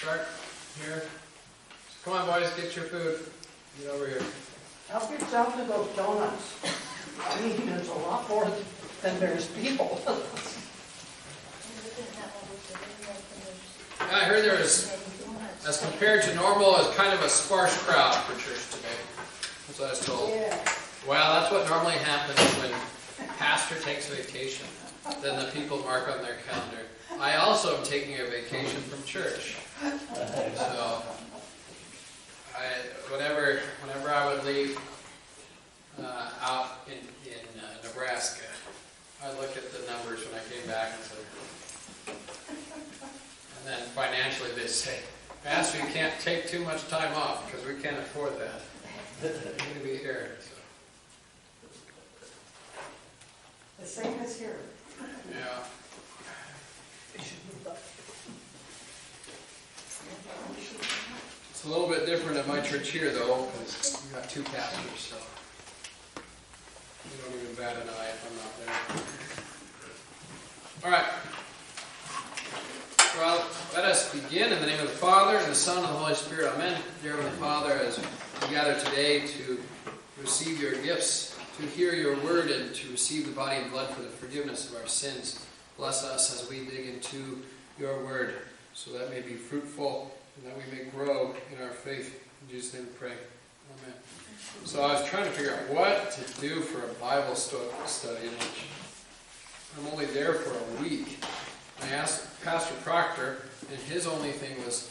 start here. Come on, boys, get your food. Get over here. Help yourself to those donuts. I mean, there's a lot more than there's people. I heard there was, as compared to normal, is kind of a sparse crowd for church today. That's what I was told. Yeah. Well, that's what normally happens when pastor takes vacation. Then the people mark on their calendar. I also am taking a vacation from church. So, whenever I would leave out in Nebraska, I look at the numbers when I came back and then financially they say, Pastor, you can't take too much time off because we can't afford that. You need to be here. So. The same as here. Yeah. It's a little bit different at my church here, though, because we got two pastors, so you don't even bat an eye if I'm not there. All right. Well, let us begin in the name of the Father, and the Son, and the Holy Spirit. Amen. Dear Heavenly Father, as we gather today to receive your gifts, to hear your word, and to receive the body and blood for the forgiveness of our sins, bless us as we dig into your word, so that may be fruitful and that we may grow in our faith. In Jesus' name we pray. Amen. So I was trying to figure out what to do for a Bible study, which I'm only there for a week. I asked Pastor Proctor, and his only thing was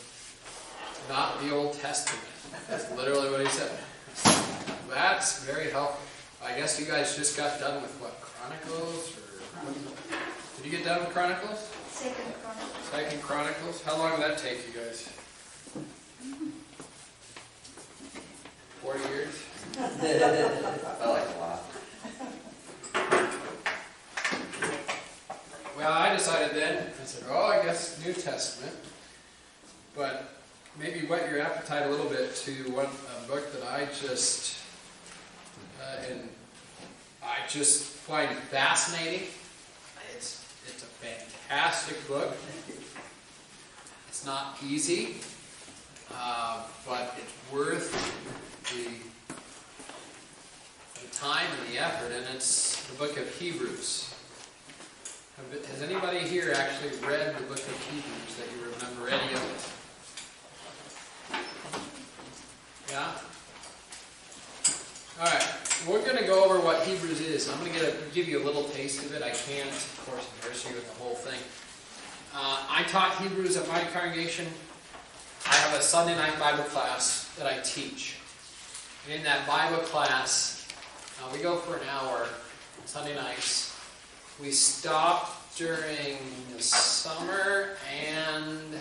not the Old Testament. That's literally what he said. That's very helpful. I guess you guys just got done with what, Chronicles? Did you get done with Chronicles? Second Chronicles. How long did that take you guys? 40 years? Felt like a lot. Well, I decided then, I said, I guess New Testament. But maybe whet your appetite a little bit to a book that I just find fascinating. It's a fantastic book. It's not easy, but it's worth the time and the effort, and it's the book of Hebrews. Has anybody here actually read the book of Hebrews that you remember any of it? Yeah? Alright, we're going to go over what Hebrews is. I'm going to give you a little taste of it. I can't, of course, immerse you in the whole thing. I taught Hebrews at my congregation. I have a Sunday night Bible class that I teach. And in that Bible class, we go for an hour, Sunday nights. We stop during the summer and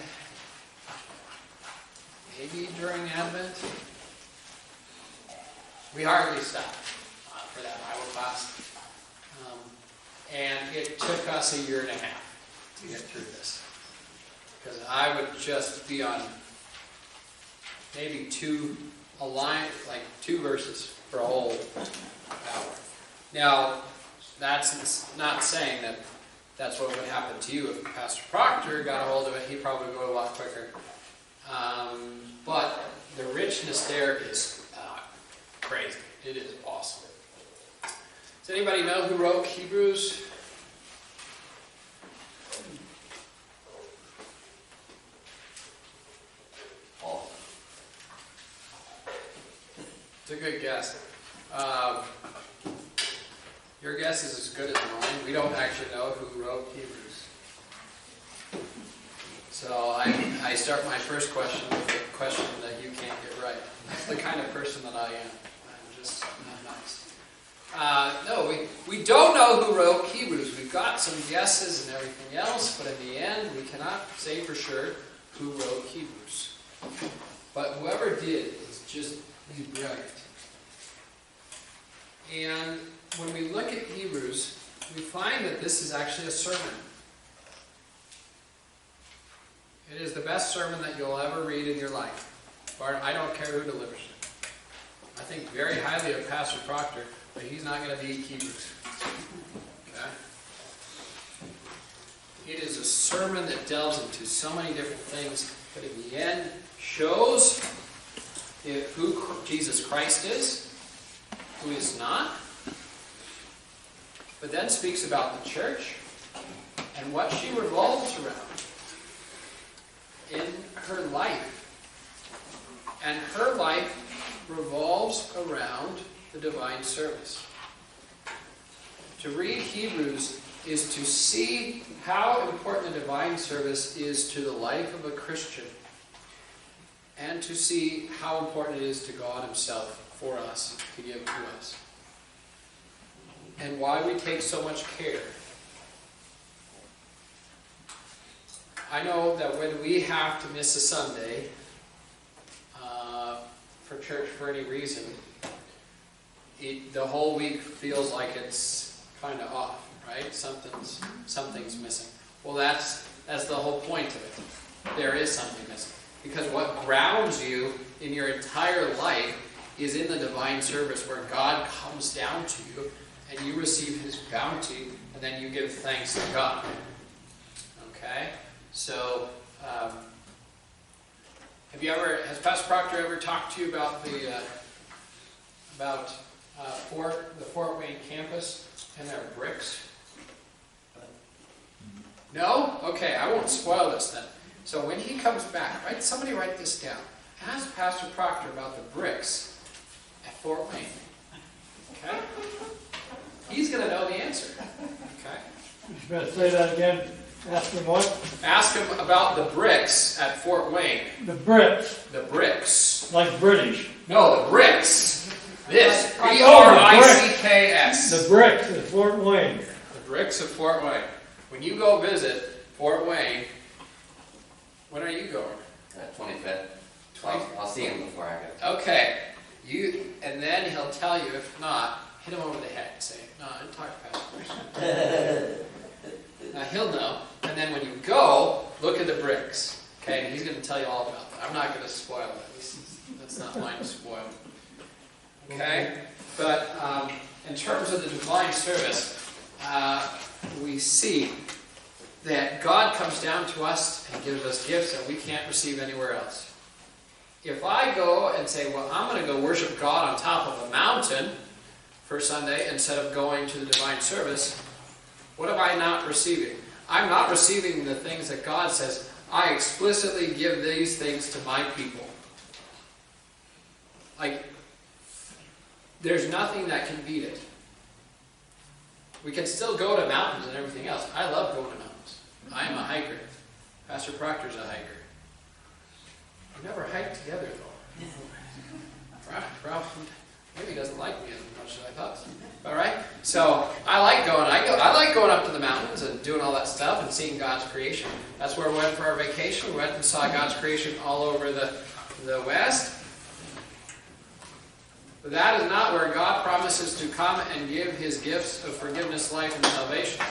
maybe during Advent. We hardly stop for that Bible class. And it took us a year and a half to get through this. Because I would just be on maybe two verses for a whole hour. Now, that's not saying that that's what would happen to you. If Pastor Proctor got a hold of it, he'd probably go a lot quicker. But the richness there is crazy. It is awesome. Does anybody know who wrote Hebrews? Paul. It's a good guess. Your guess is as good as mine. We don't actually know who wrote Hebrews. So I start my first question with a question that you can't get right. That's the kind of person that I am. I'm just not nice. No, we don't know who wrote Hebrews. We've got some guesses and everything else, but in the end, we cannot say for sure who wrote Hebrews. But whoever did is just, he's brilliant. And when we look at Hebrews, we find that this is actually a sermon. It is the best sermon that you'll ever read in your life. I don't care who delivers it. I think very highly of Pastor Proctor, but he's not going to beat Hebrews. Okay? It is a sermon that delves into so many different things, but in the end shows who Jesus Christ is, who he is not, but then speaks about the church and what she revolves around in her life. And her life revolves around the divine service. To read Hebrews is to see how important the divine service is to the life of a Christian, and to see how important it is to God himself for us to give to us, and why we take so much care. I know that when we have to miss a Sunday for church for any reason, the whole week feels like it's kind of off, right? Something's missing. Well, that's the whole point of it. There is something missing. Because what grounds you in your entire life is in the divine service, where God comes down to you and you receive his bounty, and then you give thanks to God. Okay? So, has Pastor Proctor ever talked to you about the Fort Wayne campus and their bricks? No? Okay, I won't spoil this then. So when he comes back, right? Somebody write this down. Ask Pastor Proctor about the bricks at Fort Wayne. Okay? He's going to know the answer. Okay? You better say that again. Ask him what? Ask him about the bricks at Fort Wayne. The bricks. The bricks. Like British. No, the bricks. This. Oh, B-R-I-C-K-S. The bricks at Fort Wayne. The bricks of Fort Wayne. When you go visit Fort Wayne, when are you going? 25th. I'll see him before I go. Okay. And then he'll tell you, if not, hit him over the head and say, no, I didn't talk to Pastor. Now he'll know. And then when you go, look at the bricks. Okay, and he's going to tell you all about that. I'm not going to spoil it. That's not mine to spoil. Okay? But in terms of the divine service, we see that God comes down to us and gives us gifts that we can't receive anywhere else. If I go and say, well, I'm going to go worship God on top of a mountain for Sunday instead of going to the divine service, what am I not receiving? I'm not receiving the things that God says, I explicitly give these things to my people. Like, there's nothing that can beat it. We can still go to mountains and everything else. I love going to mountains. I am a hiker. Pastor Proctor's a hiker. We never hiked together, though. Probably, maybe he doesn't like me as much as I thought. All right? So, I like going up to the mountains and doing all that stuff and seeing God's creation. That's where we went for our vacation. We went and saw God's creation all over the West. But that is not where God promises to come and give his gifts of forgiveness, life, and salvation.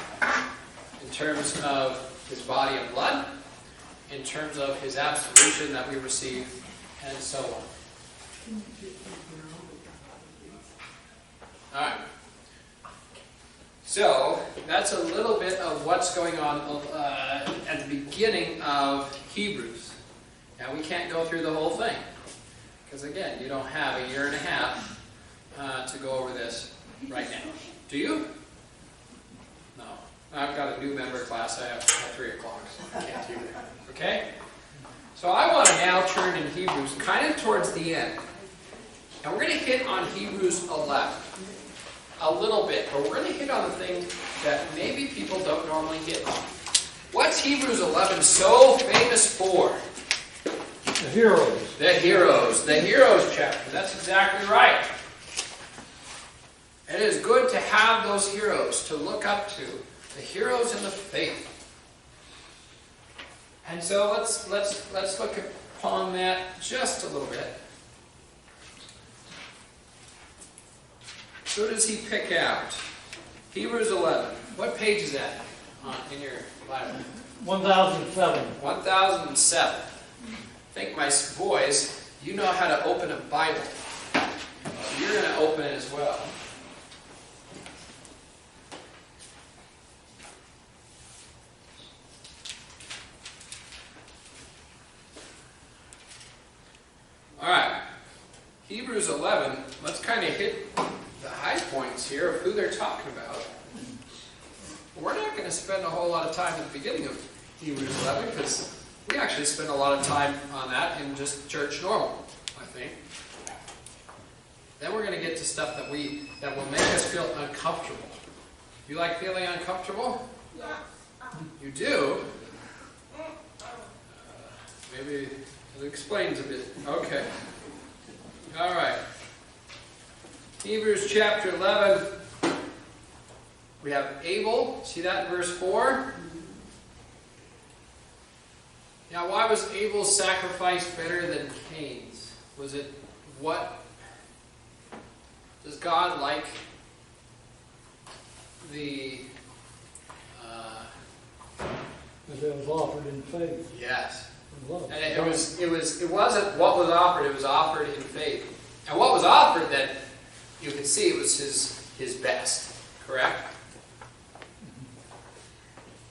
In terms of his body and blood, in terms of his absolution that we receive, and so on. Alright. So, that's a little bit of what's going on at the beginning of Hebrews. Now, we can't go through the whole thing. Because again, you don't have a year and a half to go over this right now. Do you? No. I've got a new member class I have at 3 o'clock, so I can't do that. Okay? So I want to now turn in Hebrews kind of towards the end. And we're going to hit on Hebrews 11 a little bit, but we're going to hit on the thing that maybe people don't normally hit on. What's Hebrews 11 so famous for? The heroes. The heroes. The heroes chapter. That's exactly right. It is good to have those heroes to look up to. The heroes in the faith. And so let's look upon that just a little bit. Who does he pick out? Hebrews 11. What page is that in your Bible? 1007. 1007. I think my boys, you know how to open a Bible. You're going to open it as well. Hebrews 11, let's kind of hit the high points here of who they're talking about. We're not going to spend a whole lot of time at the beginning of Hebrews 11 because we actually spend a lot of time on that in just church normal, I think. Then we're going to get to stuff that will make us feel uncomfortable. You like feeling uncomfortable? Yes. You do? Maybe it explains a bit. Okay. All right. Hebrews chapter 11. We have Abel. See that in verse 4? Now, why was Abel's sacrifice better than Cain's? Was it what? Does God like the... Because it was offered in faith. Yes. And love. And it wasn't what was offered, it was offered in faith. And what was offered that you could see was his best, correct?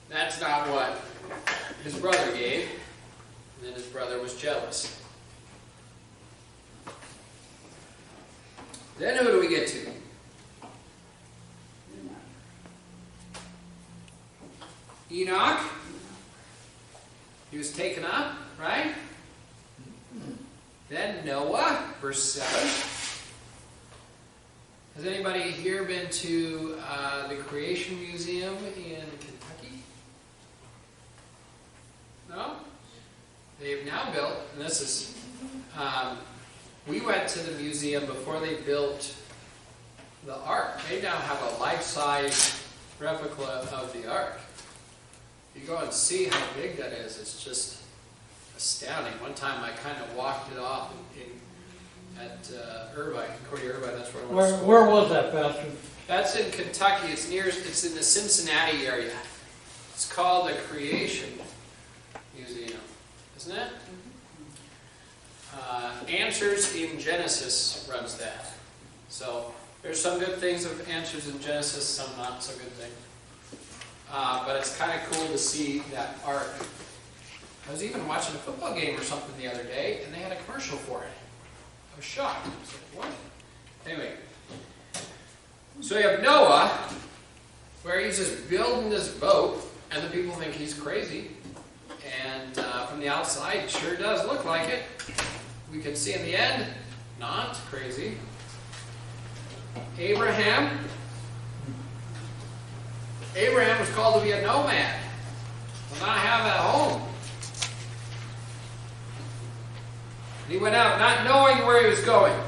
That's not what his brother gave. And then his brother was jealous. Then who do we get to? Enoch. He was taken up, right? Then Noah, verse 7. Has anybody here been to the Creation Museum in Kentucky? No? They've now built, and this is, we went to the museum before they built the ark. They now have a life-size replica of the ark. You go and see how big that is. It's just astounding. One time I kind of walked it off at Irvine, Cordy Irvine. That's where I went to school. Where was that, Pastor? That's in Kentucky. It's in the Cincinnati area. It's called the Creation Museum, isn't it? Answers in Genesis runs that. So there's some good things of Answers in Genesis, some not so good things. But it's kind of cool to see that ark. I was even watching a football game or something the other day, and they had a commercial for it. I was shocked. I was like, what? Anyway. So you have Noah, where he's just building this boat, and the people think he's crazy. And from the outside, it sure does look like it. We can see in the end, not crazy. Abraham was called to be a nomad. Will not have a home. And he went out not knowing where he was going.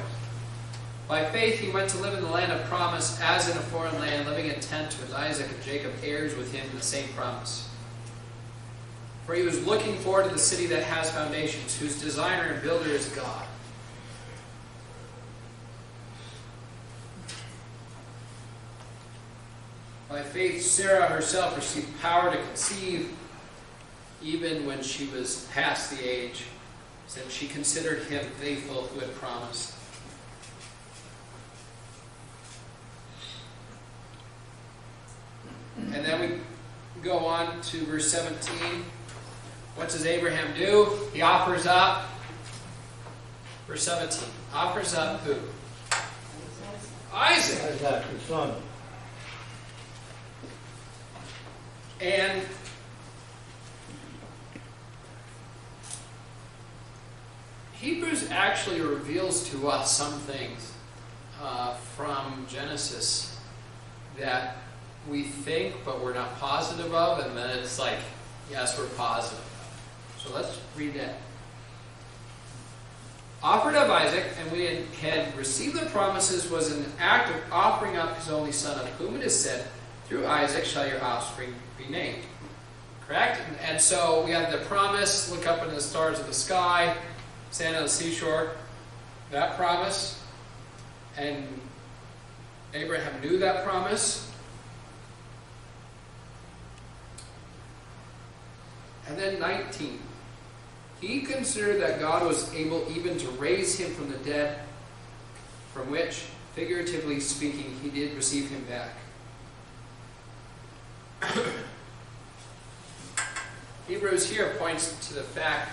By faith he went to live in the land of promise, as in a foreign land, living in tents with Isaac and Jacob, heirs with him in the same promise. For he was looking forward to the city that has foundations, whose designer and builder is God. By faith, Sarah herself received power to conceive, even when she was past the age, since she considered him faithful who had promised. And then we go on to verse 17. What does Abraham do? He offers up. Verse 17. Offers up who? Isaac. Isaac, his son. And Hebrews actually reveals to us some things from Genesis that we think but we're not positive of, and then it's like, yes, we're positive of. So let's read that. Offered up Isaac, and we had received the promises, was an act of offering up his only son, of whom it is said, through Isaac shall your offspring be named. Correct? And so we have the promise, look up into the stars of the sky, stand on the seashore. That promise. And Abraham knew that promise. And then 19. He considered that God was able even to raise him from the dead, from which, figuratively speaking, he did receive him back. Hebrews here points to the fact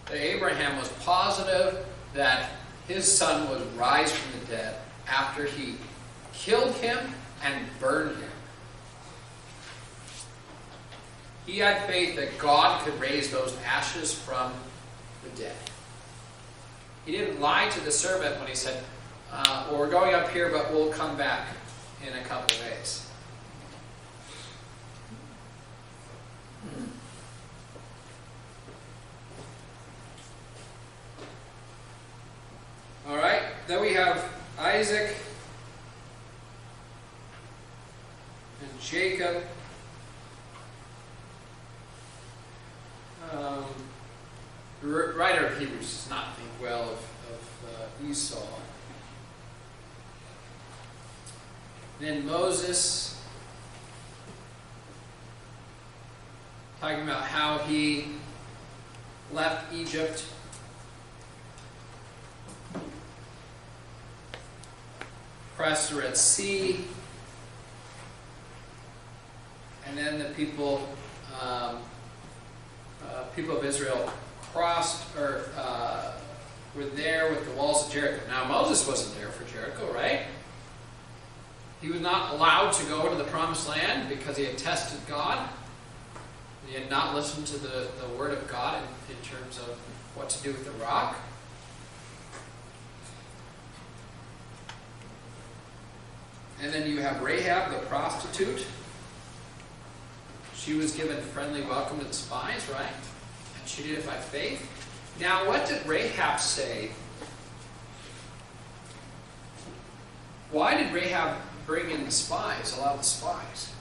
that Abraham Abraham was positive that his son would rise from the dead after he killed him and burned him. He had faith that God could raise those ashes from the dead. He didn't lie to the servant when he said, well, we're going up here, but we'll come back in a couple of days. All right, then we have Isaac and Jacob. The writer of Hebrews does not think well of Esau. Then Moses, talking about how he left Egypt. Crossed the Red Sea, and then the people of Israel crossed or were there with the walls of Jericho. Now Moses wasn't there for Jericho, right? He was not allowed to go into the Promised Land because he had tested God. He had not listened to the word of God in terms of what to do with the rock. And then you have Rahab, the prostitute. She was given a friendly welcome to the spies, right? And she did it by faith. Now, what did Rahab say? Why did Rahab bring in the spies, allow the spies?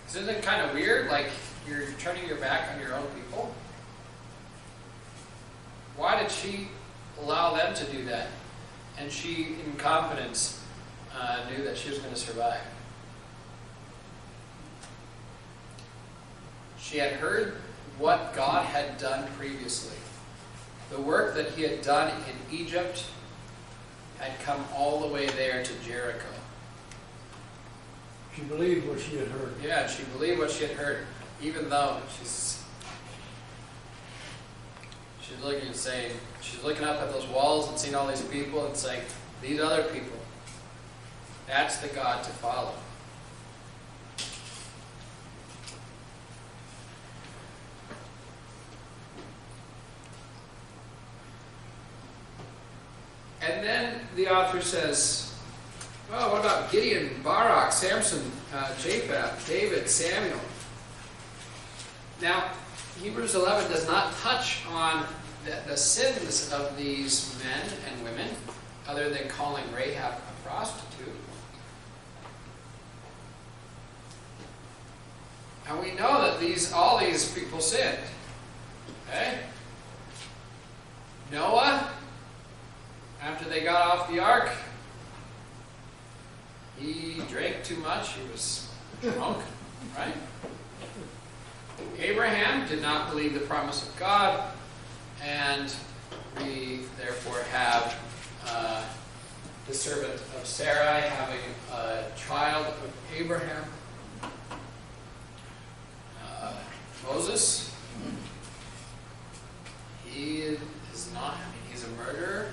Isn't it kind of weird? Like, you're turning your back on your own people? Why did she allow them to do that? And she, in confidence, knew that she was going to survive. She had heard what God had done previously. The work that he had done in Egypt had come all the way there to Jericho. She believed what she had heard. Yeah, she believed what she had heard, even though she's looking and saying, she's looking up at those walls and seeing all these people and saying, these other people, that's the God to follow. And then the author says, oh, what about Gideon, Barak, Samson, Japheth, David, Samuel? Now, Hebrews 11 does not touch on the sins of these men and women, other than calling Rahab a prostitute. And we know that all these people sinned. Okay? Noah, after they got off the ark, he drank too much. He was drunk, right? Abraham did not believe the promise of God, and we therefore have the servant of Sarai having a child of Abraham. Moses, he is not, he's a murderer,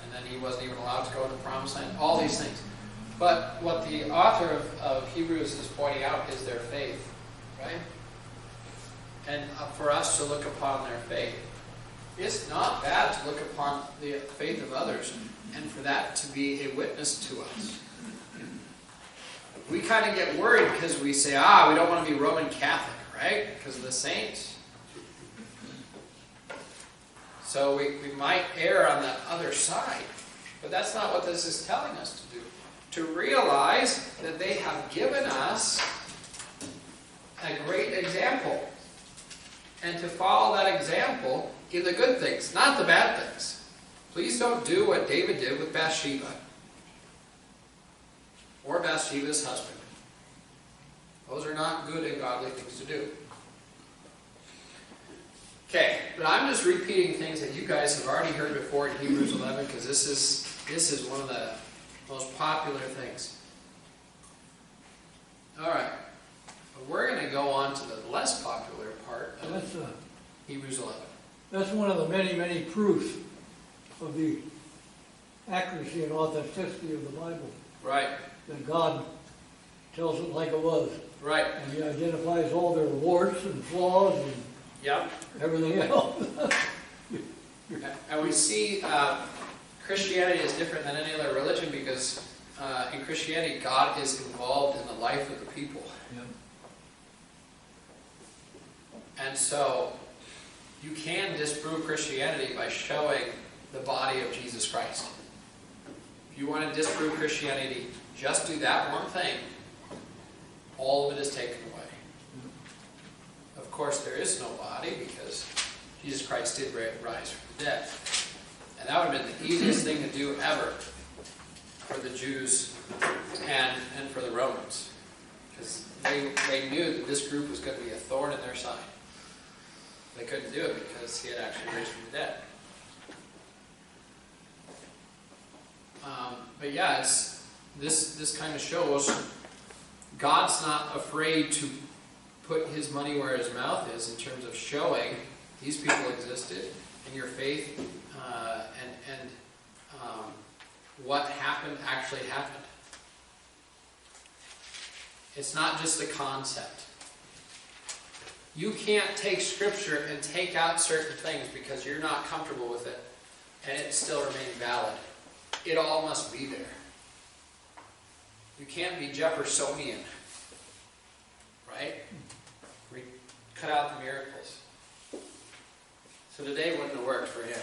and then he wasn't even allowed to go to the Promised Land. All these things. But what the author of Hebrews is pointing out is their faith. Right? And for us to look upon their faith. It's not bad to look upon the faith of others and for that to be a witness to us. We kind of get worried because we say, we don't want to be Roman Catholic, right? Because of the saints. So we might err on the other side. But that's not what this is telling us to do. To realize that they have given us a great example. And to follow that example in the good things, not the bad things. Please don't do what David did with Bathsheba. Or Bathsheba's husband. Those are not good and godly things to do. Okay, but I'm just repeating things that you guys have already heard before in Hebrews 11 because this is one of the most popular things. All right. We're going to go on less popular part of That's, Hebrews 11. that's one of the many, many proofs of the accuracy and authenticity of the Bible. Right, That God tells it like it was. right. And he identifies all their warts and flaws and Yep. everything else. And we see Christianity is different than any other religion because in Christianity, God is involved in the life of the people. And so you can disprove Christianity by showing the body of Jesus Christ. If you want to disprove Christianity, just do that one thing. All of it is taken away. Of course, there is no body because Jesus Christ did rise from the dead. And that would have been the easiest thing to do ever for the Jews and for the Romans. Because they knew that this group was going to be a thorn in their side. They couldn't do it because he had actually raised from the dead. But yeah, this kind of shows God's not afraid to put his money where his mouth is in terms of showing these people existed and your faith and what happened actually happened. It's not just a concept. You can't take Scripture and take out certain things because you're not comfortable with it and it still remain valid. It all must be there. You can't be Jeffersonian, right? We cut out the miracles. So today wouldn't have worked for him.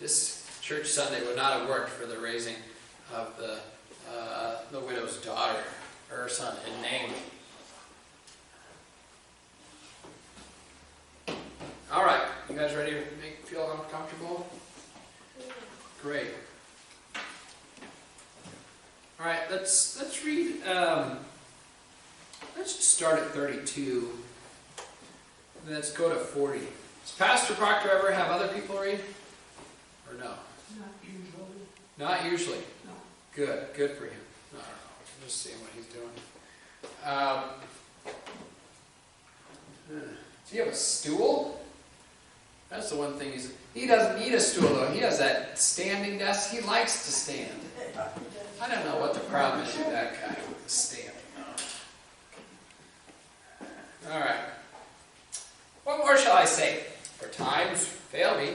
This church Sunday would not have worked for the raising of the widow's daughter, her son, in name. All right, you guys ready to feel comfortable? Great. All right, let's read. Let's just start at 32. And let's go to 40. Does Pastor Proctor ever have other people read, or no? Not usually. Not usually. No. Good for him. I don't know. I'm just seeing what he's doing. Does he have a stool? That's the one thing he doesn't need a stool though. He has that standing desk. He likes to stand. I don't know what the problem is with that guy with the standing. All right. What more shall I say? For time would fail me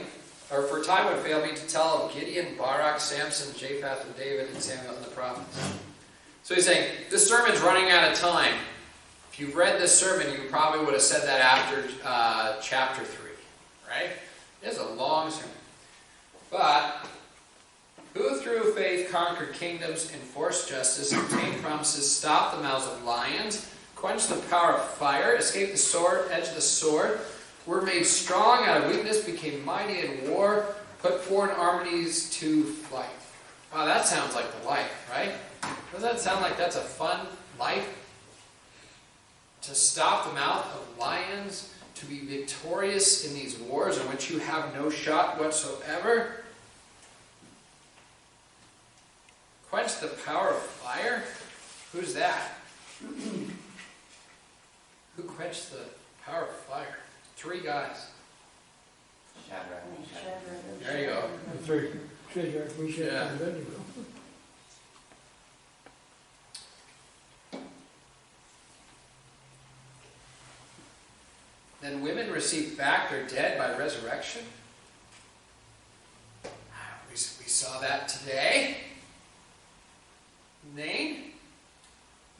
to tell of Gideon, Barak, Samson, Japheth, and David, and Samuel and the prophets. So he's saying this sermon's running out of time. If you've read this sermon, you probably would have said that after chapter 3. Right? It's a long sermon. But who through faith conquered kingdoms, enforced justice, obtained promises, stopped the mouths of lions, quenched the power of fire, escaped the sword, edge of the sword, were made strong out of weakness, became mighty in war, put foreign armies to flight. Wow, that sounds like the life, right? Does that sound like that's a fun life? To stop the mouth of lions, to be victorious in these wars in which you have no shot whatsoever. Quench the power of fire? Who's that? Who quenched the power of fire? 3 guys. Shadrach, Meshach. There you go. The three, Shadrach, Meshach, Yeah. and Abednego. Then women received back their dead by resurrection. We saw that today. Name?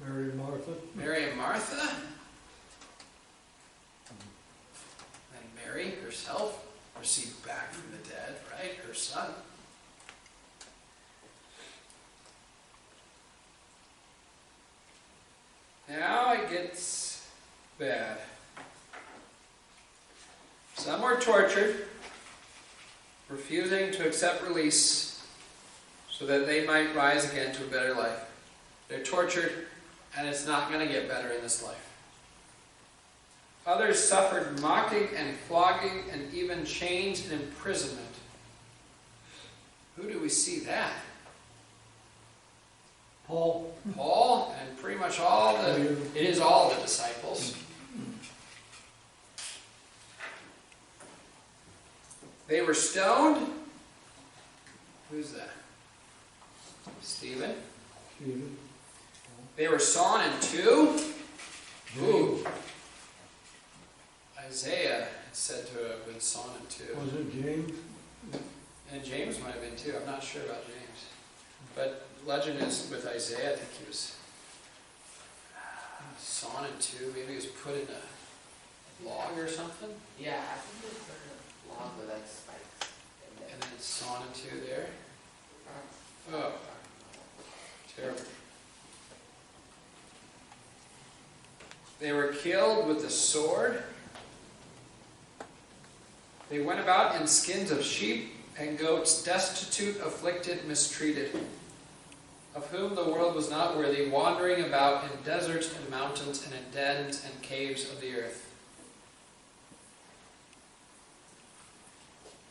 Mary and Martha. Mary and Martha. And Mary herself received back from the dead, right? Her son. Now it gets bad. Some were tortured, refusing to accept release so that they might rise again to a better life. They're tortured, and it's not going to get better in this life. Others suffered mocking and flogging and even chains and imprisonment. Who do we see that? Paul. Paul, and pretty much all it is all the disciples. They were stoned. Who's that? Stephen. Stephen. They were sawn in two. Ooh. Isaiah is said to have been sawn in two. Was it James? And James might have been too. I'm not sure about James. But legend is with Isaiah, I think he was sawn in two. Maybe he was put in a log or something. Yeah, I think it was put in a log with like spikes. And then it's sawn in two there. Oh, terrible. They were killed with the sword. They went about in skins of sheep and goats, destitute, afflicted, mistreated, of whom the world was not worthy, wandering about in deserts and mountains and in dens and caves of the earth.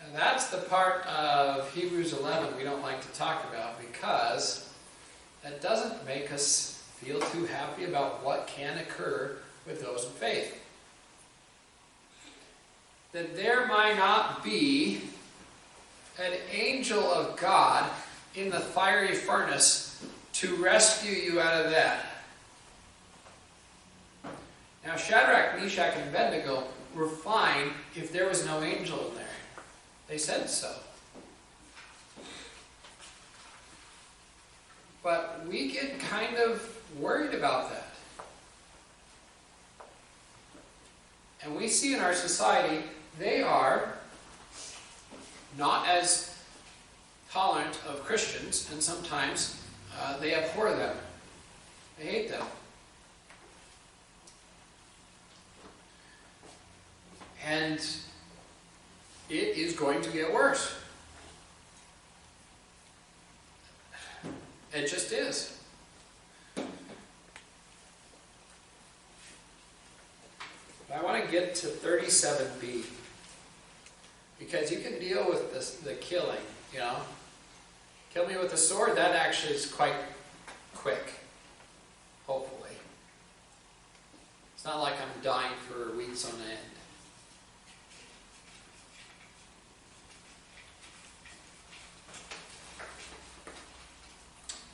And that's the part of Hebrews 11 we don't like to talk about, because that doesn't make us feel too happy about what can occur with those in faith. That there might not be an angel of God in the fiery furnace to rescue you out of that. Now, Shadrach, Meshach, and Abednego were fine if there was no angel in there. They said so. But we get kind of worried about that. And we see in our society, they are not as tolerant of Christians, and sometimes they abhor them. They hate them. And it is going to get worse. It just is. I want to get to 37b. Because you can deal with the killing, you know. Kill me with a sword, that actually is quite quick. Hopefully. It's not like I'm dying for weeks on end.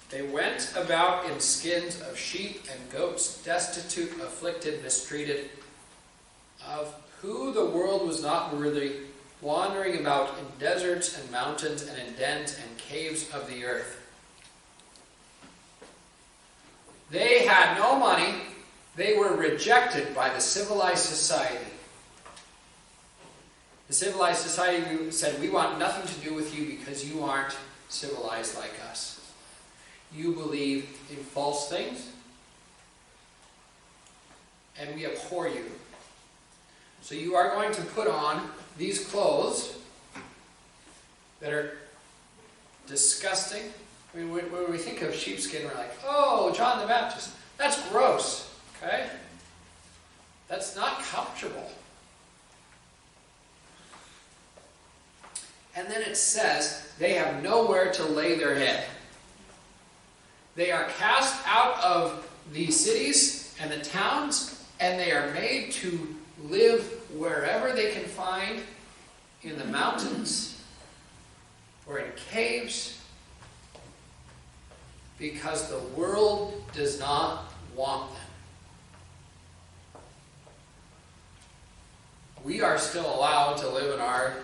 They went about in skins of sheep and goats, destitute, afflicted, mistreated, of who the world was not worthy, wandering about in deserts and mountains and in dens and caves of the earth. They had no money. They were rejected by the civilized society. The civilized society said, we want nothing to do with you because you aren't civilized like us. You believe in false things, and we abhor you. So you are going to put on these clothes that are disgusting. I mean, when we think of sheepskin, we're like, oh, John the Baptist. That's gross, okay? That's not comfortable. And then it says, they have nowhere to lay their head. They are cast out of the cities and the towns, and they are made to live wherever they can find, in the mountains or in caves, because the world does not want them. We are still allowed to live in our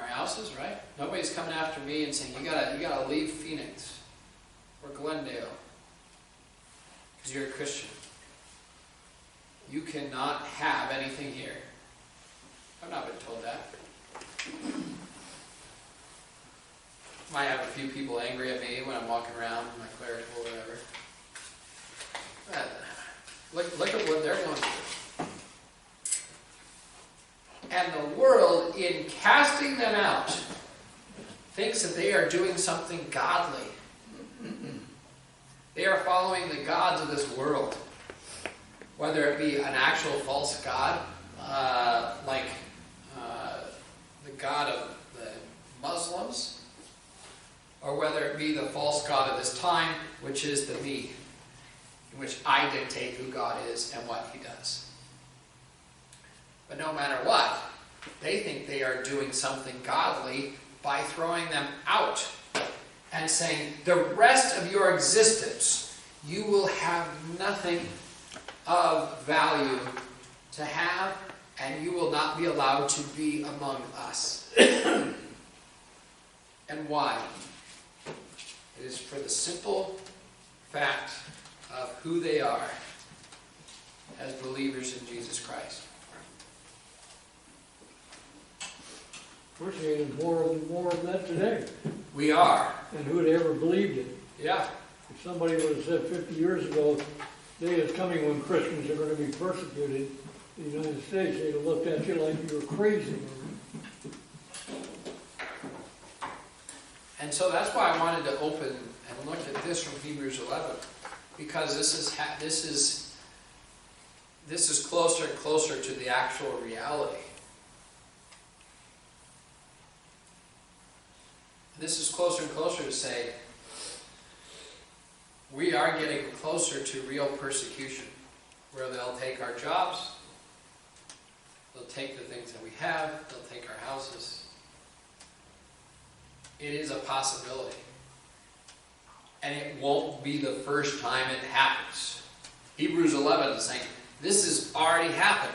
houses, right? Nobody's coming after me and saying, you gotta leave Phoenix or Glendale because you're a Christian. You cannot have anything here. I've not been told that. Might have a few people angry at me when I'm walking around in my clerical or whatever. But look at what they're going through. And the world, in casting them out, thinks that they are doing something godly. They are following the gods of this world. Whether it be an actual false god, like the god of the Muslims, or whether it be the false god of this time, which is the me, in which I dictate who God is and what he does. But no matter what, They think they are doing something godly by throwing them out and saying, the rest of your existence, you will have nothing of value to have, and you will not be allowed to be among us. And why? It is for the simple fact of who they are as believers in Jesus Christ. We're seeing more of that today. We are. And who'd ever believed it? Yeah. If somebody would have said 50 years ago, the day is coming when Christians are going to be persecuted in the United States, they'd have looked at you like you were crazy. And so that's why I wanted to open and look at this from Hebrews 11, because this is closer and closer to the actual reality. This is closer and closer to say, we are getting closer to real persecution, where they'll take our jobs, they'll take the things that we have, they'll take our houses. It is a possibility. And it won't be the first time it happens. Hebrews 11 is saying, this has already happened.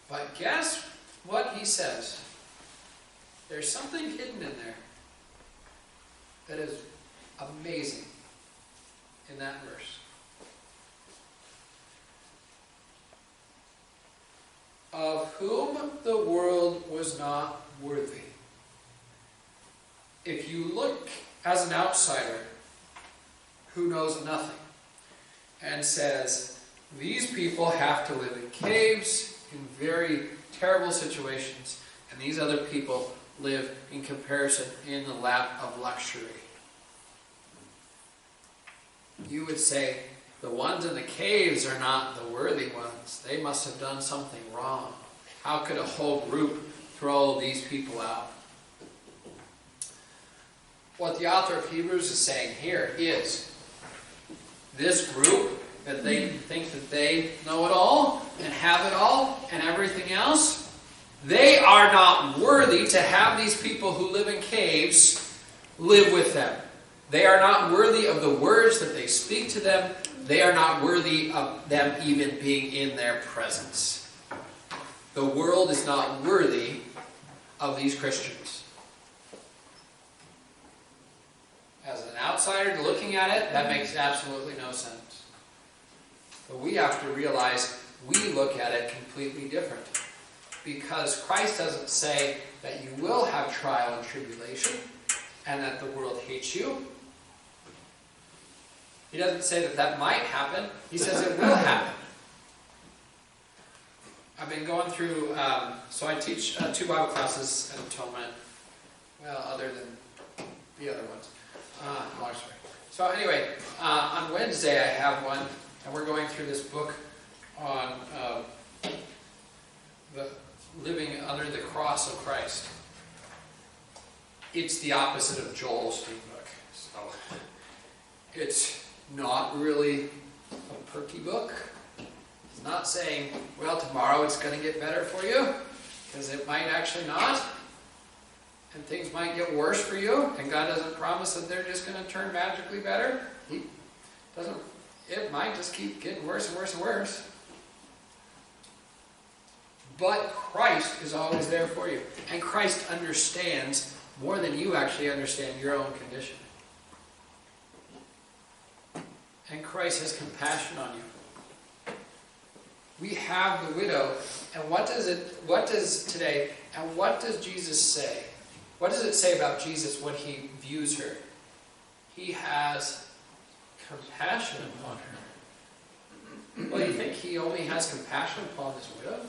But guess what he says? There's something hidden in there that is amazing in that verse. Of whom the world was not worthy. If you look as an outsider who knows nothing and says, these people have to live in caves in very terrible situations, and these other people live in comparison in the lap of luxury, you would say, the ones in the caves are not the worthy ones. They must have done something wrong. How could a whole group throw these people out? What the author of Hebrews is saying here is, this group that they think that they know it all and have it all and everything else, they are not worthy to have these people who live in caves live with them. They are not worthy of the words that they speak to them. They are not worthy of them even being in their presence. The world is not worthy of these Christians. As an outsider looking at it, that makes absolutely no sense. But we have to realize we look at it completely different. Because Christ doesn't say that you will have trial and tribulation and that the world hates you. He doesn't say that that might happen. He says it will happen. I've been going through, so I teach 2 Bible classes at Atonement. Well, other than the other ones. Long story. So anyway, on Wednesday I have one, and we're going through this book on the living under the cross of Christ. It's the opposite of Joel's big book. So it's not really a perky book. It's not saying, well, tomorrow it's going to get better for you, because it might actually not. And things might get worse for you, and God doesn't promise that they're just going to turn magically better. He doesn't. It might just keep getting worse and worse and worse. But Christ is always there for you. And Christ understands more than you actually understand your own condition. And Christ has compassion on you. We have the widow, and what does Jesus say? What does it say about Jesus when he views her? He has compassion upon her. Well, you think he only has compassion upon this widow?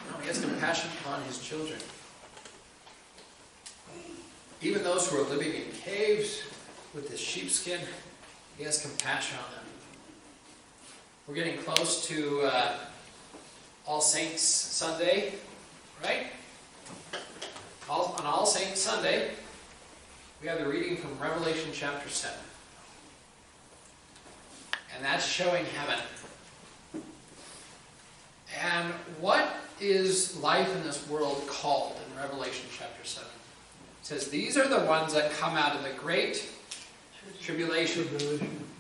No, he has compassion upon his children. Even those who are living in caves with this sheepskin, he has compassion on them. We're getting close to All Saints Sunday, right? On All Saints Sunday, we have the reading from Revelation chapter 7. And that's showing heaven. And what is life in this world called in Revelation chapter 7? It says, these are the ones that come out of the great tribulation.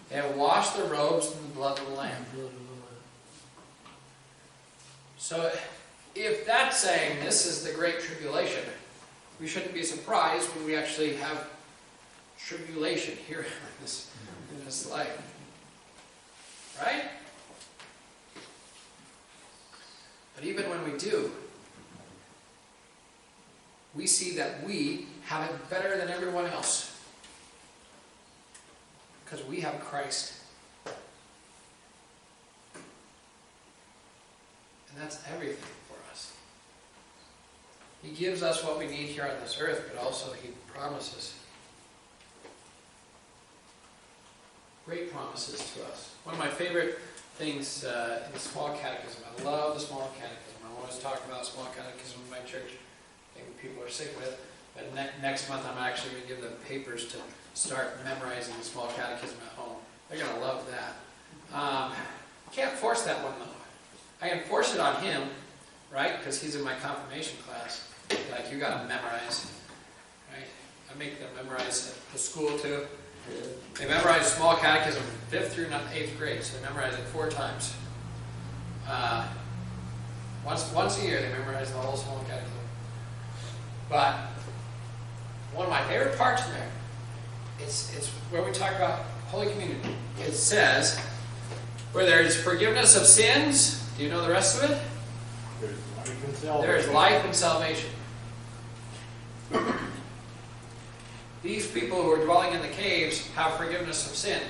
They have washed their robes in the blood of the Lamb. So if that's saying this is the great tribulation, we shouldn't be surprised when we actually have tribulation here in this life. Right? But even when we do, we see that we have it better than everyone else. Because we have Christ. And that's everything for us. He gives us what we need here on this earth, but also He promises. Great promises to us. One of my favorite things in the small catechism. I love the small catechism. I always talk about small catechism in my church. I think people are sick with it. But next month I'm actually going to give them papers to start memorizing the small catechism at home. They're going to love that. Can't force that one though. I can force it on him, right? Because he's in my confirmation class. Like, you got to memorize, right? I make them memorize at the school too. They memorize small catechism 5th through 8th grade, so they memorize it 4 times. Once a year they memorize the whole small catechism. But one of my favorite parts in there, it's where we talk about Holy Communion. It says, where there is forgiveness of sins, do you know the rest of it? There is life and salvation. These people who are dwelling in the caves have forgiveness of sins.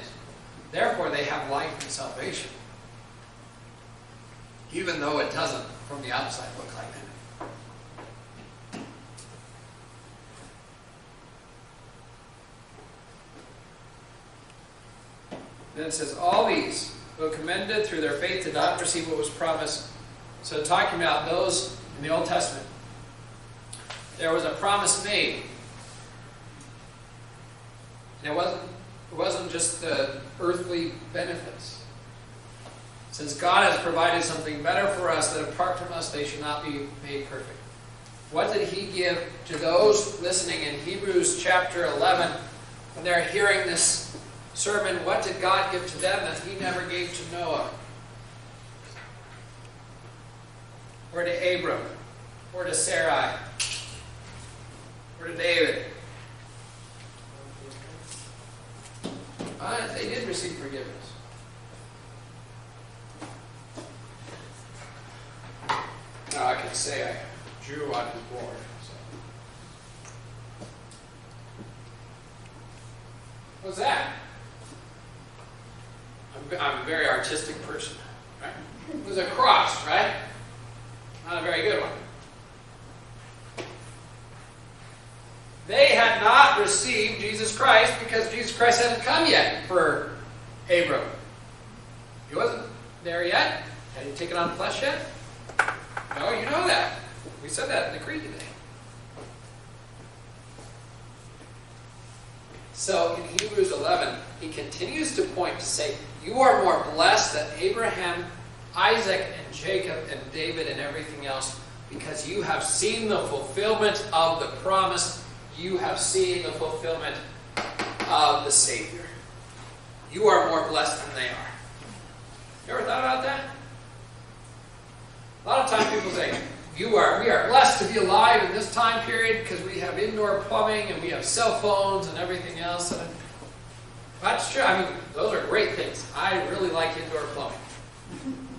Therefore, they have life and salvation. Even though it doesn't, from the outside, look like it. Then it says, all these who have commended through their faith did not receive what was promised. So talking about those in the Old Testament, there was a promise made. And it wasn't just the earthly benefits. Since God has provided something better for us, that apart from us they should not be made perfect. What did He give to those listening in Hebrews chapter 11 when they're hearing this sermon? What did God give to them that He never gave to Noah? Or to Abram? Or to Sarai? Or to David? They did receive forgiveness. Now I can say I drew on His board. So. What's that? I'm a very artistic person. Right? It was a cross, right? Not a very good one. They had not received Jesus Christ because Jesus Christ hadn't come yet for Abram. He wasn't there yet. Had He taken on flesh yet? No, you know that. We said that in the creed today. So in Hebrews 11, he continues to point to say, you are more blessed than Abraham, Isaac, and Jacob, and David, and everything else, because you have seen the fulfillment of the promise. You have seen the fulfillment of the Savior. You are more blessed than they are. You ever thought about that? A lot of times people say, we are blessed to be alive in this time period because we have indoor plumbing and we have cell phones and everything else. And that's true. I mean, those are great things. I really like indoor plumbing.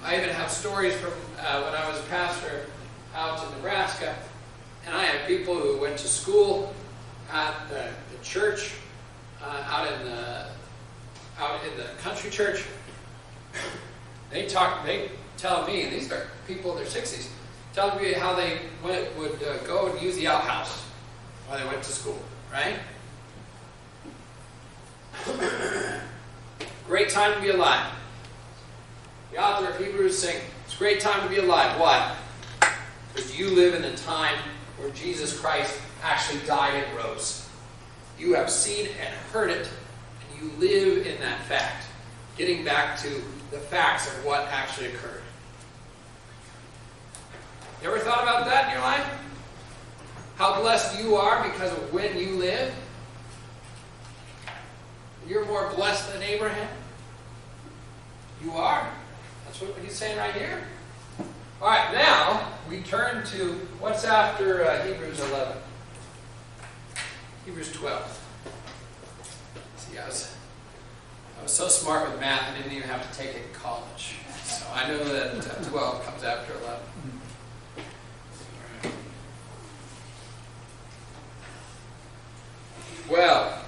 I even have stories from when I was a pastor out in Nebraska, and I had people who went to school at the church out in the country church. They tell me, and these are people in their 60s, telling me how they would go and use the outhouse while they went to school, right? Great time to be alive. The author of Hebrews is saying, it's a great time to be alive. Why? Because you live in a time where Jesus Christ actually died and rose. You have seen and heard it, and you live in that fact. Getting back to the facts of what actually occurred. You ever thought about that in your life? How blessed you are because of when you live? You're more blessed than Abraham? You are. That's what he's saying right here. All right, now we turn to what's after Hebrews 11. Hebrews 12. See, I was so smart with math, I didn't even have to take it in college. So I know that 12 comes after 11. Well,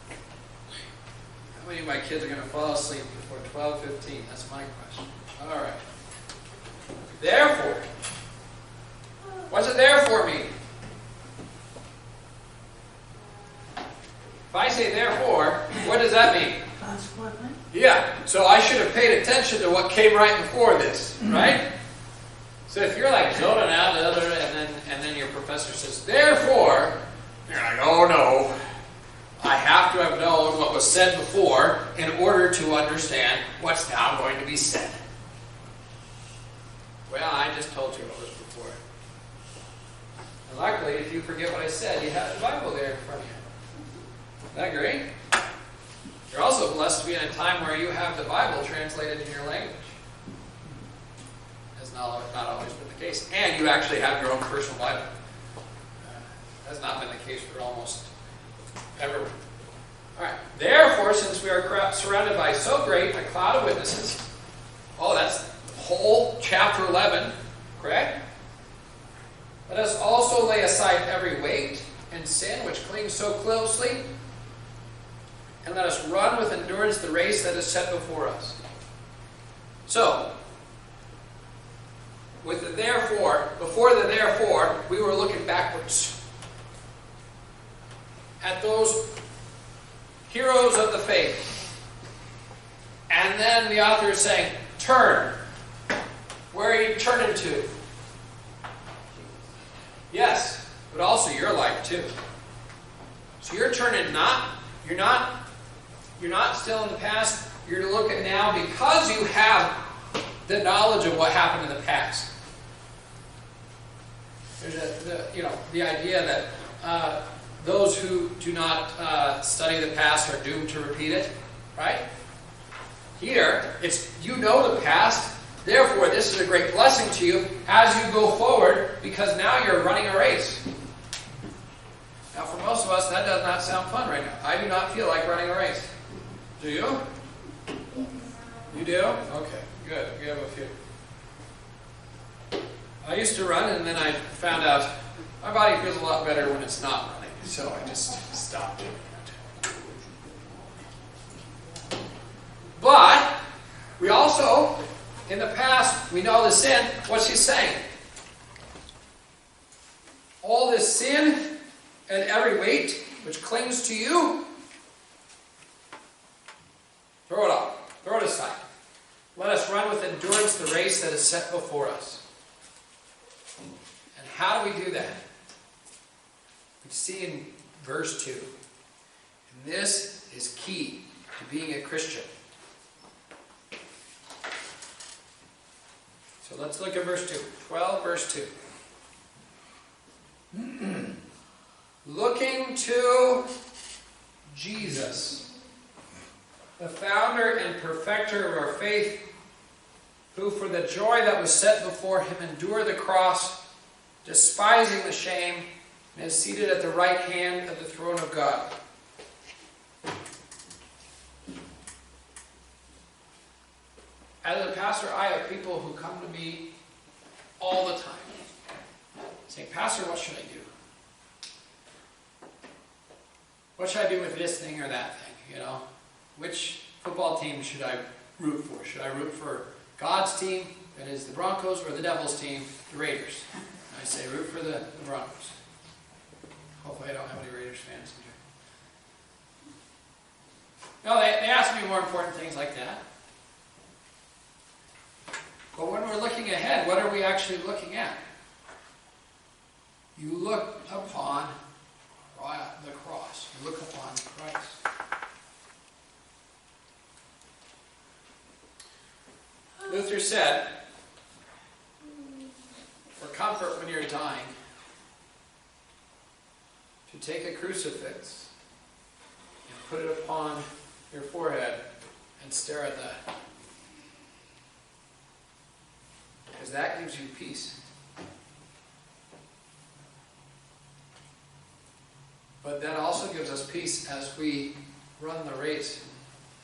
how many of my kids are going to fall asleep before 12:15? That's my question. All right. Therefore, what's it therefore mean? If I say therefore, what does that mean? Consequently? Yeah, so I should have paid attention to what came right before this, right? So if you're like zoning out the other, and then your professor says, therefore, you're like, oh no, I have to have known what was said before in order to understand what's now going to be said. Well, I just told you what was before. And luckily, if you forget what I said, you have the Bible there in front of you. Isn't that great? You're also blessed to be in a time where you have the Bible translated in your language. That's not always been the case. And you actually have your own personal Bible. That's not been the case for almost everyone. All right. Therefore, since we are surrounded by so great a cloud of witnesses, that's the whole chapter 11, correct? Let us also lay aside every weight and sin which clings so closely, and let us run with endurance the race that is set before us. So, with the therefore, before the therefore, we were looking backwards at those heroes of the faith. And then the author is saying, turn. Where are you turning to? Yes, but also your life too. So you're turning you're not still in the past. You're looking now because you have the knowledge of what happened in the past. There's the idea that those who do not study the past are doomed to repeat it, right? Here, it's you know the past, therefore this is a great blessing to you as you go forward because now you're running a race. Now for most of us, that does not sound fun right now. I do not feel like running a race. Do you? You do? Okay, good. You have a few. I used to run and then I found out my body feels a lot better when it's not running. So I just stopped doing it. But we also, in the past, we know the sin. What's he saying? All this sin and every weight which clings to you, throw it off. Throw it aside. Let us run with endurance the race that is set before us. And how do we do that? We see in verse 2. And this is key to being a Christian. So let's look at verse 2. 12, verse 2. Looking to Jesus, the founder and perfecter of our faith, who for the joy that was set before him endured the cross, despising the shame, and is seated at the right hand of the throne of God. As a pastor, I have people who come to me all the time saying, Pastor, what should I do? What should I do with this thing or that thing? You know, which football team should I root for? Should I root for God's team, that is the Broncos, or the Devil's team, the Raiders? I say root for the Broncos. Hopefully I don't have any Raiders fans in here. No, they ask me more important things like that. But when we're looking ahead, what are we actually looking at? You look upon the cross. You look upon Christ. Luther said, comfort when you're dying to take a crucifix and put it upon your forehead and stare at that. Because that gives you peace. But that also gives us peace as we run the race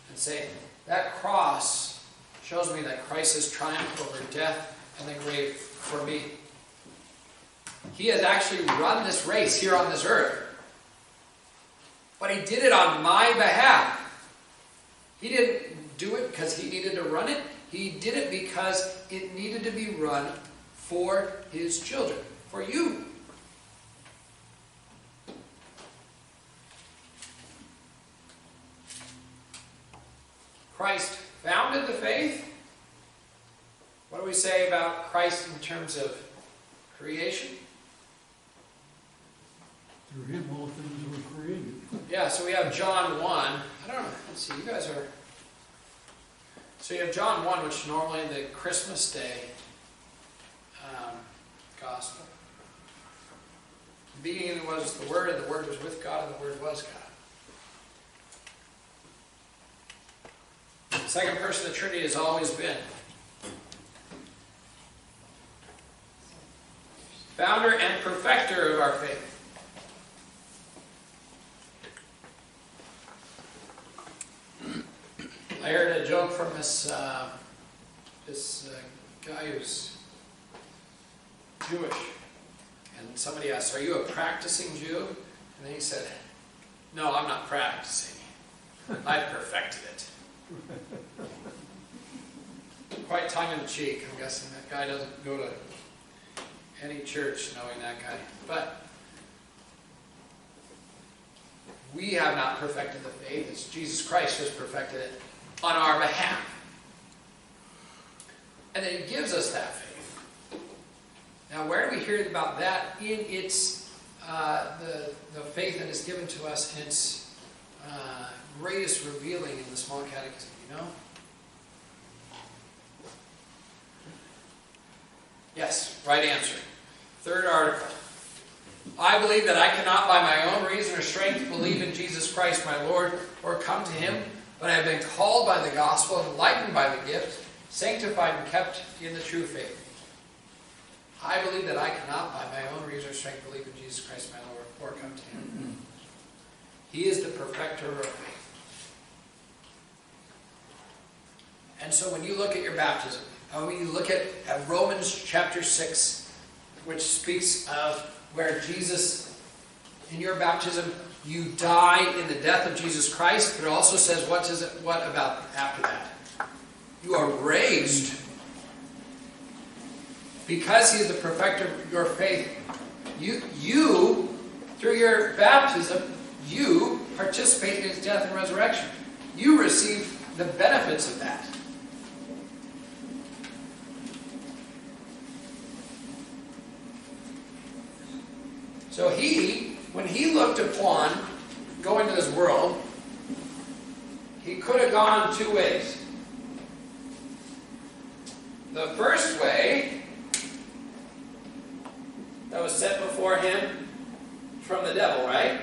and say, that cross shows me that Christ has triumphed over death and the grave for me. He has actually run this race here on this earth. But he did it on my behalf. He didn't do it because he needed to run it. He did it because it needed to be run for his children, for you. Christ founded the faith. What do we say about Christ in terms of creation? Through him all things were created. Yeah, so we have John 1. I don't know. Let's see, you guys are... So you have John 1, which is normally the Christmas Day gospel. The beginning was the Word, and the Word was with God, and the Word was God. The second person of the Trinity has always been. Founder and perfecter of our faith. I heard a joke from this guy who's Jewish, and somebody asked, "Are you a practicing Jew?" And then he said, "No, I'm not practicing. I've perfected it." Quite tongue-in-cheek. I'm guessing that guy doesn't go to any church knowing that guy. But we have not perfected the faith. It's Jesus Christ who has perfected it on our behalf. And then he gives us that faith. Now, where do we hear about that in its the faith that is given to us in its greatest revealing in the small catechism, you know? Yes, right answer. Third article. I believe that I cannot by my own reason or strength believe in Jesus Christ my Lord or come to him, but I have been called by the gospel, enlightened by the gift, sanctified and kept in the true faith. I believe that I cannot by my own reason or strength believe in Jesus Christ my Lord or come to him. He is the perfecter of faith. And so when you look at your baptism, when you look at Romans chapter 6, which speaks of where Jesus, in your baptism, you die in the death of Jesus Christ, but it also says, what about after that? You are raised. Because he is the perfecter of your faith, you, through your baptism, you participate in his death and resurrection. You receive the benefits of that. So when he looked upon going to this world, he could have gone two ways. The first way that was set before him from the devil, right?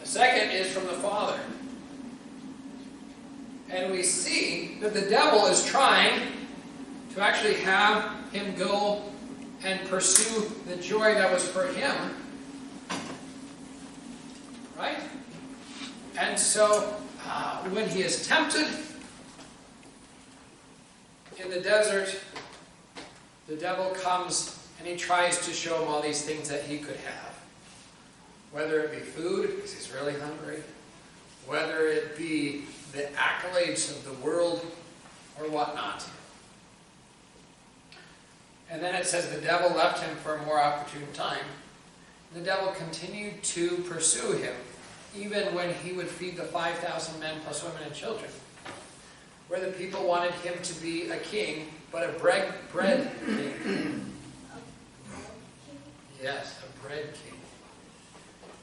The second is from the Father. And we see that the devil is trying to actually have him go and pursue the joy that was for him. Right? And so, when he is tempted in the desert, the devil comes and he tries to show him all these things that he could have. Whether it be food, because he's really hungry. Whether it be the accolades of the world or whatnot. And then it says the devil left him for a more opportune time. The devil continued to pursue him, even when he would feed the 5,000 men plus women and children, where the people wanted him to be a king, but a bread king. Yes, a bread king.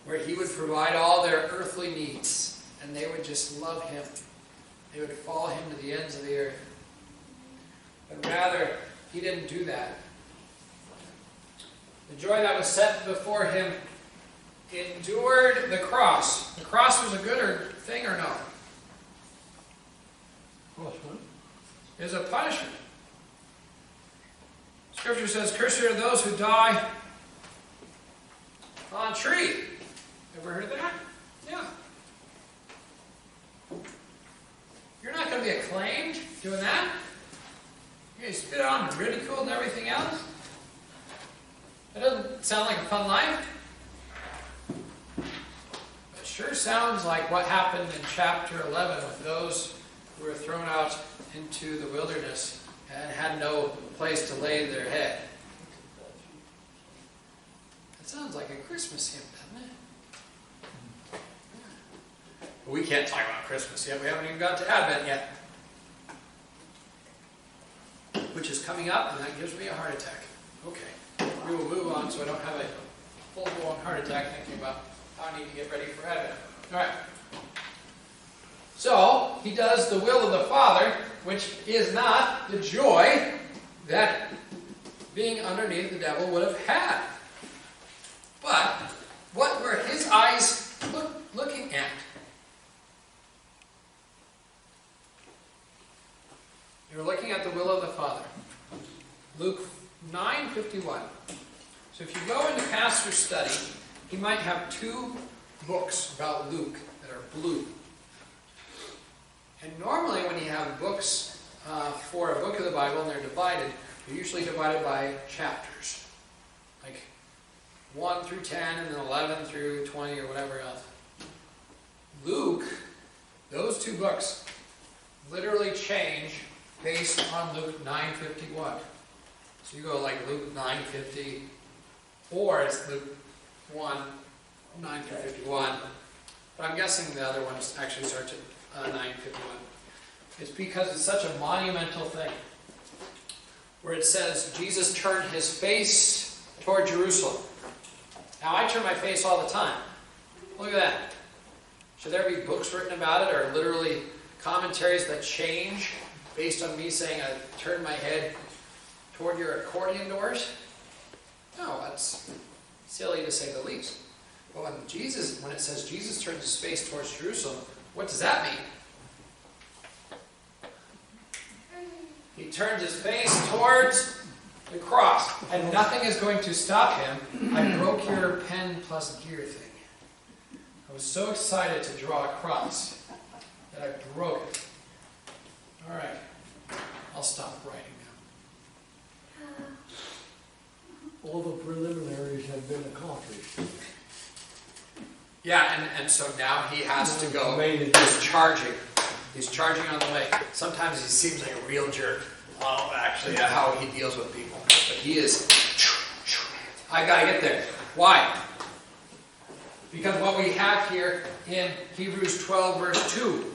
Where he would provide all their earthly needs, and they would just love him. They would follow him to the ends of the earth. But rather, he didn't do that. The joy that was set before him endured the cross. The cross was a good thing or no? It was a punishment. Scripture says, "Cursed are those who die on a tree." Ever heard of that? Yeah. You're not going to be acclaimed doing that. You're going to spit on and ridiculed and everything else. That doesn't sound like a fun life. It sure sounds like what happened in chapter 11 with those who were thrown out into the wilderness and had no place to lay their head. It sounds like a Christmas hymn, doesn't it? But we can't talk about Christmas yet. We haven't even got to Advent yet. Which is coming up, and that gives me a heart attack. Okay. We will move on so I don't have a full-blown heart attack thinking about how I need to get ready for Advent. Alright. So, he does the will of the Father, which is not the joy that being underneath the devil would have had. But, what were his eyes looking at? They were looking at the will of the Father. Luke 9:51. So if you go into pastor's study, he might have 2 books about Luke that are blue. And normally when you have books for a book of the Bible and they're divided, they're usually divided by chapters. Like 1 through 10 and then 11 through 20 or whatever else. Luke, those 2 books literally change based on Luke 9:51. So you go like Luke 9:50, or it's Luke 1:9-51. But I'm guessing the other ones actually start at 9:51. It's because it's such a monumental thing. Where it says, Jesus turned his face toward Jerusalem. Now I turn my face all the time. Look at that. Should there be books written about it, or literally commentaries that change based on me saying I turn my head toward your accordion doors? No, that's silly to say the least. But when it says Jesus turned his face towards Jerusalem, what does that mean? He turned his face towards the cross, and nothing is going to stop him. I broke your pen plus gear thing. I was so excited to draw a cross that I broke it. All right, I'll stop writing now. All the preliminaries have been accomplished. Yeah, and so now he has to go. He's charging. He's charging on the way. Sometimes he seems like a real jerk. Oh, actually, how he deals with people. But he is. I gotta get there. Why? Because what we have here in Hebrews 12, verse 2.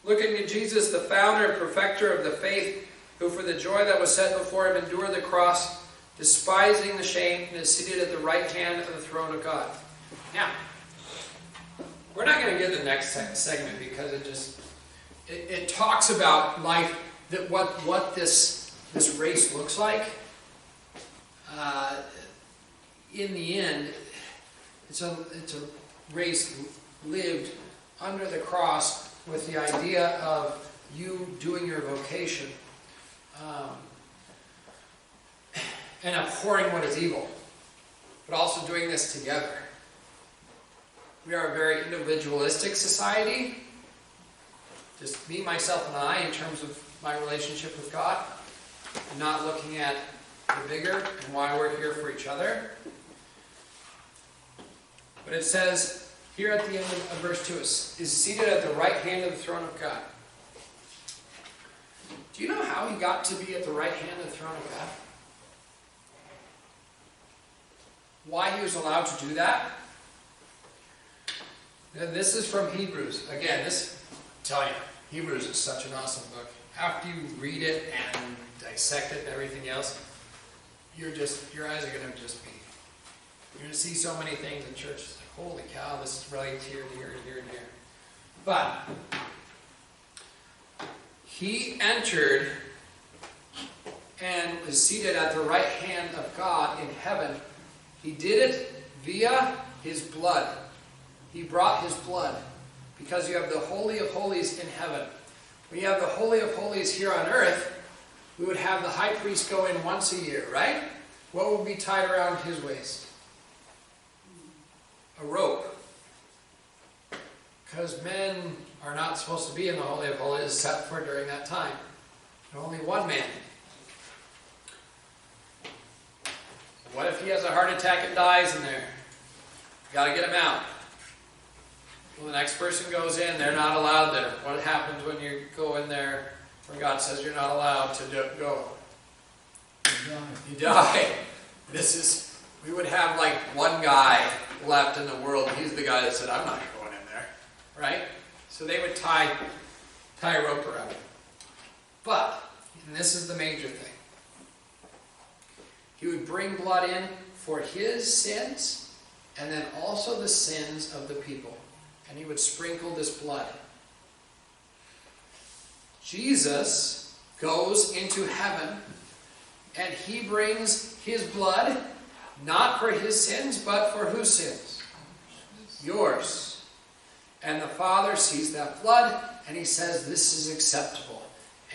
Looking at Jesus, the founder and perfecter of the faith, who for the joy that was set before him endured the cross, despising the shame, and is seated at the right hand of the throne of God. Now, we're not going to get the next segment because it talks about life, that what this race looks like. In the end, it's a race lived under the cross with the idea of you doing your vocation and abhorring what is evil, but also doing this together. We are a very individualistic society, just me, myself, and I in terms of my relationship with God, and not looking at the bigger and why we're here for each other. But it says here at the end of verse 2, is seated at the right hand of the throne of God. Do you know how he got to be at the right hand of the throne of God? Why he was allowed to do that? And this is from Hebrews. Again, I'm telling you, Hebrews is such an awesome book. After you read it and dissect it and everything else, your eyes are going to just be You're going to see so many things in church. It's like, holy cow, this is right here and here and here and here. But he entered and was seated at the right hand of God in heaven. He did it via his blood. He brought his blood. Because you have the Holy of Holies in heaven. When you have the Holy of Holies here on earth, we would have the high priest go in once a year, right? What would be tied around his waist? A rope. Because men are not supposed to be in the Holy of Holies except for during that time. And only one man. What if he has a heart attack and dies in there? You got to get him out. Well, the next person goes in, they're not allowed there. What happens when you go in there where God says you're not allowed to go? You die. We would have like one guy left in the world. He's the guy that said, I'm not going in there. Right? So they would tie a rope around him. But, and this is the major thing, he would bring blood in for his sins and then also the sins of the people. And he would sprinkle this blood. Jesus goes into heaven and he brings his blood, not for his sins, but for whose sins? Yours. And the Father sees that blood and he says, this is acceptable.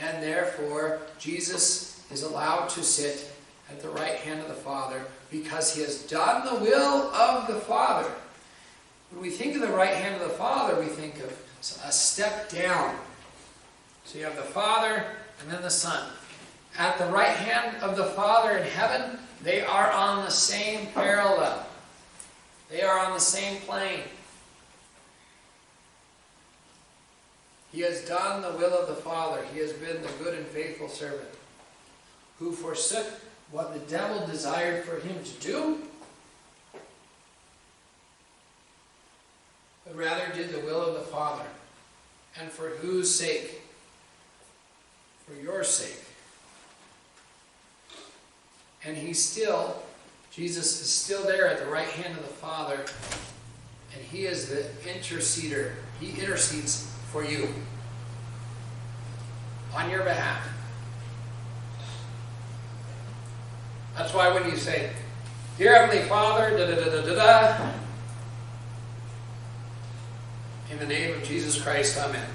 And therefore, Jesus is allowed to sit at the right hand of the Father because he has done the will of the Father. When we think of the right hand of the Father, we think of a step down. So you have the Father and then the Son. At the right hand of the Father in heaven, they are on the same parallel. They are on the same plane. He has done the will of the Father. He has been the good and faithful servant who forsook what the devil desired for him to do, but rather did the will of the Father. And for whose sake? For your sake. And Jesus is still there at the right hand of the Father, and he is the interceder. He intercedes for you, on your behalf. That's why when you say, Dear Heavenly Father, da-da-da-da-da-da, in the name of Jesus Christ, Amen.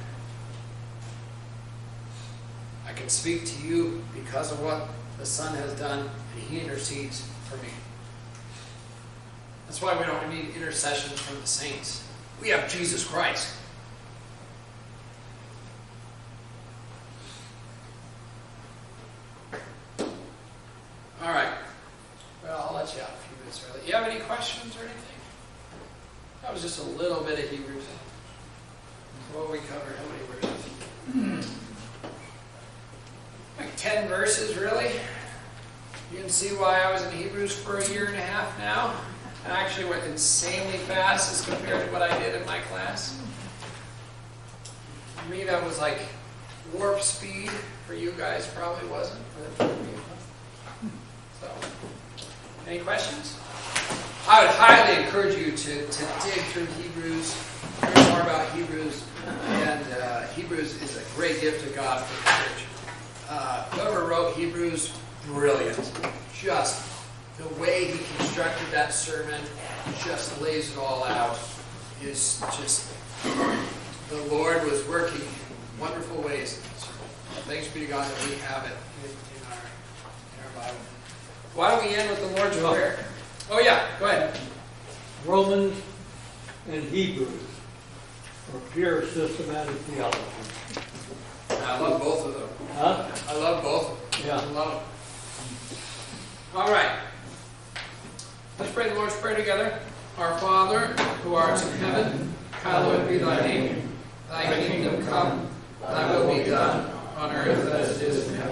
I can speak to you because of what the Son has done, and he intercedes for me. That's why we don't need intercessions from the saints. We have Jesus Christ. All right. Well, I'll let you out a few minutes early. You have any questions or anything? That was just a little bit of Hebrews. What we covered, how many verses? Like 10 verses, really? You can see why I was in Hebrews for a year and a half now. I actually went insanely fast as compared to what I did in my class. For me, that was like warp speed. For you guys, probably wasn't. But so, any questions? I would highly encourage you to dig through Hebrews, learn more about Hebrews, and Hebrews is a great gift of God for the church. Whoever wrote Hebrews, brilliant. Just the way he constructed that sermon, just lays it all out. Is just the Lord was working in wonderful ways. Thanks be to God that we have it in our Bible. Why don't we end with the Lord's Prayer? Oh yeah, go ahead. Romans and Hebrews are pure systematic theology. I love both of them. Huh? I love both of them. Yeah. I love them. All right. Let's pray the Lord's Prayer together. Our Father, who art in heaven, hallowed be thy name. Thy kingdom come, thy will be done, on earth as it is in heaven.